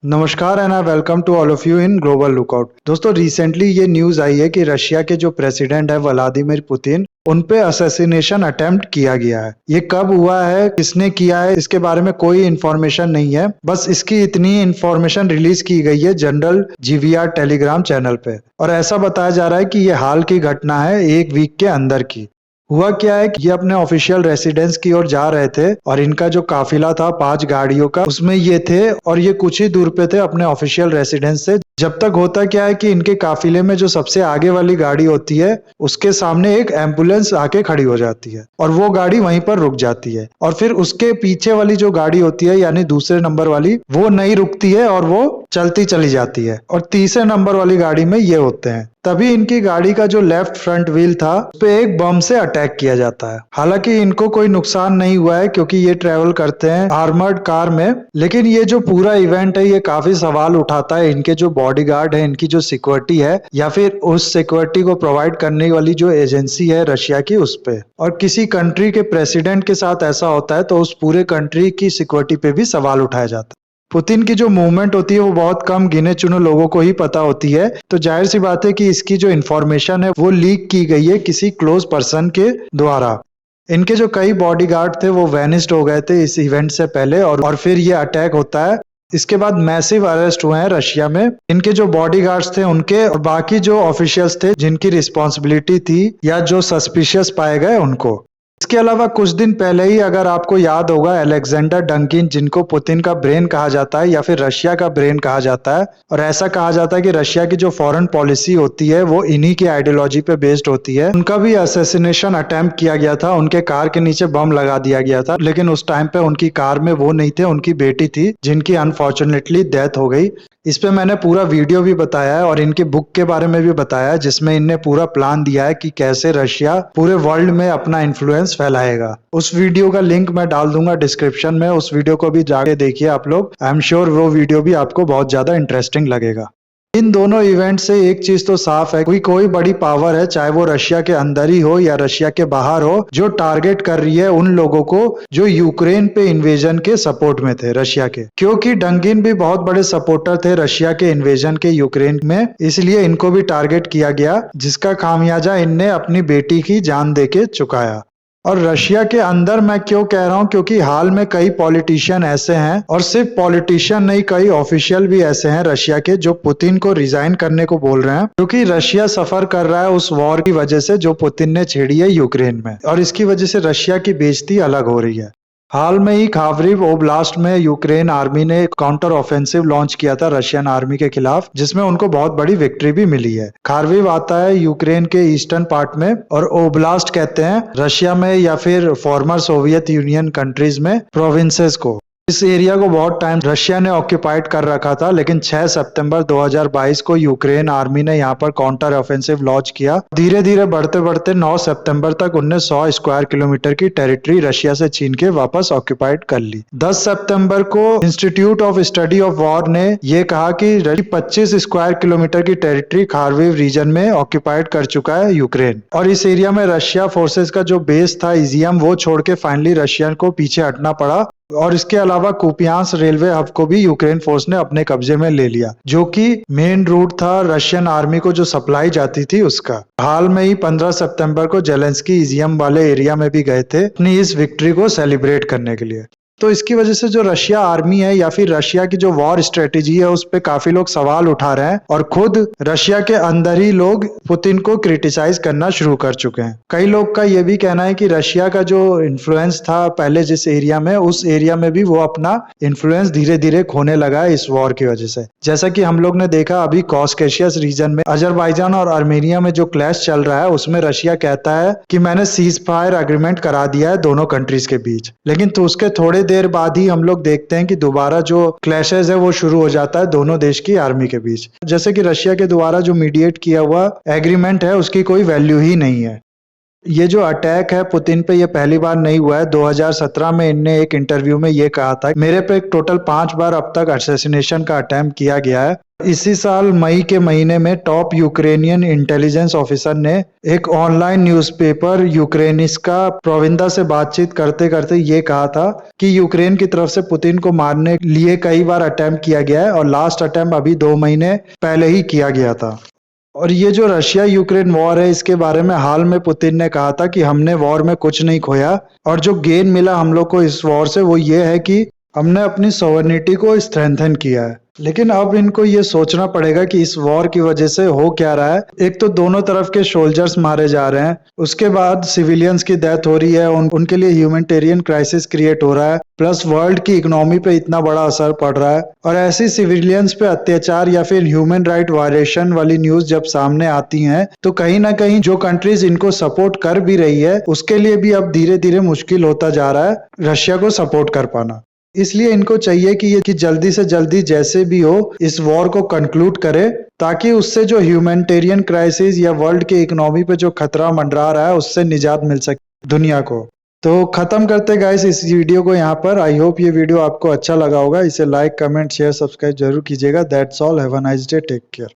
नमस्कार and I welcome to all of you in global lookout. दोस्तों, recently ये news आई है कि रशिया के जो प्रेसिडेंट है व्लादिमीर पुतिन, उन पे असैसिनेशन अटेम्प्ट किया गया है। ये कब हुआ है, किसने किया है, इसके बारे में कोई इन्फॉर्मेशन नहीं है। बस इसकी इतनी इन्फॉर्मेशन रिलीज की गई है जनरल जीवीआर टेलीग्राम चैनल पे, और ऐसा बताया जा रहा है कि ये हाल की घटना है, एक वीक के अंदर की। हुआ क्या है कि ये अपने ऑफिशियल रेसिडेंस की ओर जा रहे थे और इनका जो काफिला था 5 गाड़ियों का, उसमें ये थे और ये कुछ ही दूर पे थे अपने ऑफिशियल रेसिडेंस से। जब तक होता क्या है कि इनके काफिले में जो सबसे आगे वाली गाड़ी होती है, उसके सामने एक एम्बुलेंस आके खड़ी हो जाती है और वो गाड़ी वहीं पर रुक जाती है। और फिर उसके पीछे वाली जो गाड़ी होती है, यानी दूसरे नंबर वाली, वो नहीं रुकती है और वो चलती चली जाती है। और तीसरे नंबर वाली गाड़ी में ये होते हैं। तभी इनकी गाड़ी का जो लेफ्ट फ्रंट व्हील था, उस पे एक बम से अटैक किया जाता है। हालांकि इनको कोई नुकसान नहीं हुआ है क्योंकि ये ट्रेवल करते हैं आर्मर्ड कार में। लेकिन ये जो पूरा इवेंट है, ये काफी सवाल उठाता है इनके जो बॉडीगार्ड है, इनकी जो सिक्योरिटी है, या फिर उस सिक्योरिटी को प्रोवाइड करने वाली जो एजेंसी है रशिया की, उस पे। और किसी कंट्री के प्रेसिडेंट के साथ ऐसा होता है तो उस पूरे कंट्री की सिक्योरिटी पे भी सवाल उठाया जाता है। पुतिन की जो मूवमेंट होती है वो बहुत कम गिने चुने लोगों को ही पता होती है, तो जाहिर सी बात है कि इसकी जो इन्फॉर्मेशन है वो लीक की गई है किसी क्लोज पर्सन के द्वारा। इनके जो कई बॉडीगार्ड थे वो वैनिस्ड हो गए थे इस इवेंट से पहले, और फिर ये अटैक होता है। इसके बाद मैसिव अरेस्ट हुए हैं रशिया में। इनके जो बॉडीगार्ड्स थे उनके, और बाकी जो ऑफिशियल्स थे जिनकी रिस्पॉन्सिबिलिटी थी या जो सस्पिशियस पाए गए उनको। इसके अलावा कुछ दिन पहले ही, अगर आपको याद होगा, अलेक्जेंडर डंकिन, जिनको पुतिन का ब्रेन कहा जाता है या फिर रशिया का ब्रेन कहा जाता है, और ऐसा कहा जाता है कि रशिया की जो फॉरेन पॉलिसी होती है वो इन्हीं की आइडियोलॉजी पे बेस्ड होती है, उनका भी असैसिनेशन अटेम्प्ट किया गया था। उनके कार के नीचे बम लगा दिया गया था, लेकिन उस टाइम पे उनकी कार में वो नहीं थे, उनकी बेटी थी, जिनकी अनफॉर्चुनेटली डेथ हो गई। इस पे मैंने पूरा वीडियो भी बताया है और इनकी बुक के बारे में भी बताया है, जिसमें इनने पूरा प्लान दिया है कि कैसे रशिया पूरे वर्ल्ड में अपना इन्फ्लुएंस फैलाएगा। उस वीडियो का लिंक मैं डाल दूंगा डिस्क्रिप्शन में, उस वीडियो को भी जाके देखिए आप लोग। आई एम श्योर वो वीडियो भी आपको बहुत ज्यादा इंटरेस्टिंग लगेगा। इन दोनों इवेंट से एक चीज तो साफ है, कोई बड़ी पावर है, चाहे वो रशिया के अंदर ही हो या रशिया के बाहर हो, जो टारगेट कर रही है उन लोगों को जो यूक्रेन पे इन्वेजन के सपोर्ट में थे रशिया के। क्योंकि डंगिन भी बहुत बड़े सपोर्टर थे रशिया के इन्वेजन के यूक्रेन में, इसलिए इनको भी टारगेट किया गया, जिसका खामियाजा इनने अपनी बेटी की जान देके चुकाया। और रशिया के अंदर मैं क्यों कह रहा हूं, क्योंकि हाल में कई पॉलिटिशियन ऐसे हैं, और सिर्फ पॉलिटिशियन नहीं, कई ऑफिशियल भी ऐसे हैं रशिया के, जो पुतिन को रिजाइन करने को बोल रहे हैं, क्योंकि रशिया सफर कर रहा है उस वॉर की वजह से जो पुतिन ने छेड़ी है यूक्रेन में, और इसकी वजह से रशिया की बेइज्जती अलग हो रही है। हाल में ही खार्किव ओब्लास्ट में यूक्रेन आर्मी ने एक काउंटर ऑफेंसिव लॉन्च किया था रशियन आर्मी के खिलाफ, जिसमें उनको बहुत बड़ी विक्ट्री भी मिली है। खार्किव आता है यूक्रेन के ईस्टर्न पार्ट में, और ओब्लास्ट कहते हैं रशिया में या फिर फॉर्मर सोवियत यूनियन कंट्रीज में प्रोविंसेस को। इस एरिया को बहुत टाइम रशिया ने ऑक्यूपाइड कर रखा था, लेकिन 6 सितंबर 2022 को यूक्रेन आर्मी ने यहाँ पर काउंटर ऑफेंसिव लॉन्च किया। धीरे धीरे बढ़ते बढ़ते 9 सितंबर तक उन्हें 100 स्क्वायर किलोमीटर की टेरिटरी रशिया से छीन के वापस ऑक्यूपाइड कर ली। 10 सितंबर को institute of study of war ने यह कहा कि 25 स्क्वायर किलोमीटर की टेरिटरी खार्किव रीजन में ऑक्यूपाइड कर चुका है यूक्रेन। और इस एरिया में रशिया फोर्सेस का जो बेस था इजियम, वो छोड़ के फाइनली रशियन को पीछे हटना पड़ा। और इसके अलावा कुपियांस्क रेलवे हब को भी यूक्रेन फोर्स ने अपने कब्जे में ले लिया, जो कि मेन रूट था रशियन आर्मी को जो सप्लाई जाती थी उसका। हाल में ही 15 सितंबर को जेलेंस्की इजियम वाले एरिया में भी गए थे अपनी इस विक्ट्री को सेलिब्रेट करने के लिए। तो इसकी वजह से जो रशिया आर्मी है या फिर रशिया की जो वॉर स्ट्रेटेजी है, उस पे काफी लोग सवाल उठा रहे हैं, और खुद रशिया के अंदर ही लोग पुतिन को क्रिटिसाइज करना शुरू कर चुके हैं। कई लोग का यह भी कहना है कि रशिया का जो इन्फ्लुएंस था पहले जिस एरिया में, उस एरिया में भी वो अपना इन्फ्लुएंस धीरे धीरे खोने लगा है इस वॉर की वजह से। जैसा कि हम लोग ने देखा अभी कॉकेशियस रीजन में अजरबैजान और आर्मेनिया में जो क्लैश चल रहा है, उसमें रशिया कहता है कि मैंने सीज फायर अग्रीमेंट करा दिया है दोनों कंट्रीज के बीच, लेकिन तो उसके थोड़े देर बाद ही हम लोग देखते हैं कि दोबारा जो क्लैशेस है वो शुरू हो जाता है दोनों देश की आर्मी के बीच। जैसे कि रशिया के द्वारा जो मीडिएट किया हुआ एग्रीमेंट है उसकी कोई वैल्यू ही नहीं है। ये जो अटैक है पुतिन पे ये पहली बार नहीं हुआ है। 2017 में इनने एक इंटरव्यू में ये कहा था, मेरे पे टोटल 5 बार अब तक असैसिनेशन का अटेम्प्ट किया गया है। इसी साल मई के महीने में टॉप यूक्रेनियन इंटेलिजेंस ऑफिसर ने एक ऑनलाइन न्यूज़पेपर यूक्रेनिस्का प्रोविंदा से बातचीत करते करते ये कहा था कि यूक्रेन की तरफ से पुतिन को मारने के लिए कई बार अटेम्प्ट किया गया है और लास्ट अटेम्प्ट अभी 2 महीने पहले ही किया गया था। और ये जो रशिया यूक्रेन वॉर है इसके बारे में हाल में पुतिन ने कहा था कि हमने वॉर में कुछ नहीं खोया और जो गेन मिला हम लोग को इस वॉर से वो ये है कि हमने अपनी सॉवरेनिटी को स्ट्रेंथन किया है। लेकिन अब इनको ये सोचना पड़ेगा कि इस वॉर की वजह से हो क्या रहा है। एक तो दोनों तरफ के सोल्जर्स मारे जा रहे हैं, उसके बाद सिविलियंस की डेथ हो रही है, उनके लिए ह्यूमैनिटेरियन क्राइसिस क्रिएट हो रहा है, प्लस वर्ल्ड की इकोनॉमी पे इतना बड़ा असर पड़ रहा है। और ऐसी सिविलियंस पे अत्याचार या फिर ह्यूमन राइट वायलेशन वाली न्यूज जब सामने आती हैं तो कहीं ना कहीं जो कंट्रीज इनको सपोर्ट कर भी रही है उसके लिए भी अब धीरे धीरे मुश्किल होता जा रहा है रशिया को सपोर्ट कर पाना। इसलिए इनको चाहिए कि ये कि जल्दी से जल्दी जैसे भी हो इस वॉर को कंक्लूड करे, ताकि उससे जो ह्यूमैनिटेरियन क्राइसिस या वर्ल्ड के इकोनॉमी पे जो खतरा मंडरा रहा है उससे निजात मिल सके दुनिया को। तो खत्म करते गाइस इस वीडियो को यहाँ पर। आई होप ये वीडियो आपको अच्छा लगा होगा। इसे लाइक, कमेंट, शेयर, सब्सक्राइब जरूर कीजिएगा। That's all, have a nice day, take care.